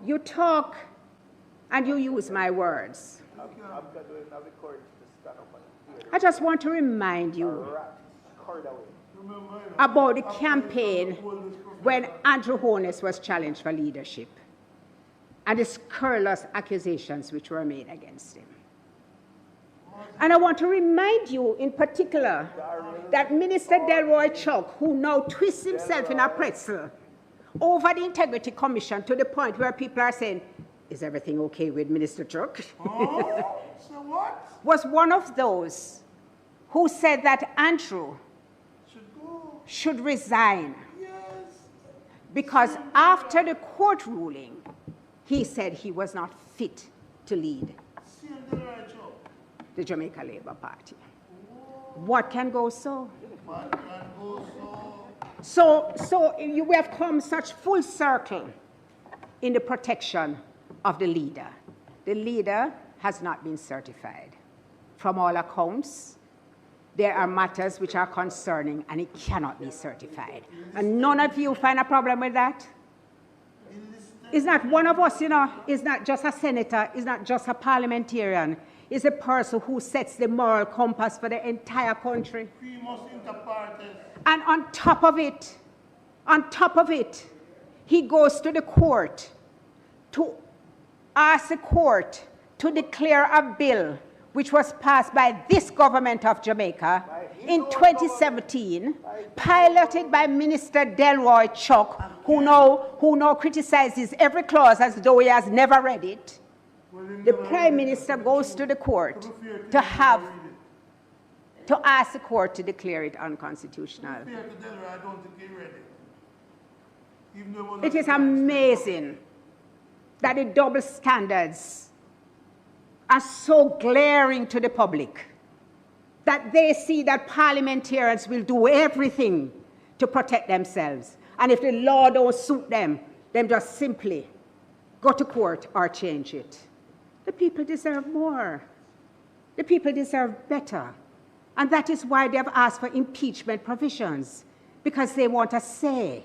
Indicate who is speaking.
Speaker 1: You talk and you use my words. I just want to remind you about the campaign when Andrew Holness was challenged for leadership and the scurrilous accusations which were made against him. And I want to remind you in particular that Minister Delroy Chuck, who now twists himself in a pretzel over the Integrity Commission to the point where people are saying, is everything okay with Minister Chuck?
Speaker 2: Oh, so what?
Speaker 1: Was one of those who said that Andrew should resign.
Speaker 2: Yes.
Speaker 1: Because after the court ruling, he said he was not fit to lead the Jamaica Labour Party. What can go so?
Speaker 2: What can go so?
Speaker 1: So we have come such full circle in the protection of the leader. The leader has not been certified. From all accounts, there are matters which are concerning and it cannot be certified. And none of you find a problem with that? It's not one of us, is not just a senator, is not just a parliamentarian. Is a person who sets the moral compass for the entire country. And on top of it, he goes to the court to ask the court to declare a bill which was passed by this government of Jamaica in 2017, piloted by Minister Delroy Chuck, who now criticizes every clause as though he has never read it. The Prime Minister goes to the court to ask the court to declare it unconstitutional. It is amazing that the double standards are so glaring to the public that they see that parliamentarians will do everything to protect themselves. And if the law don't suit them, then just simply go to court or change it. The people deserve more. The people deserve better. And that is why they have asked for impeachment provisions, because they want a say.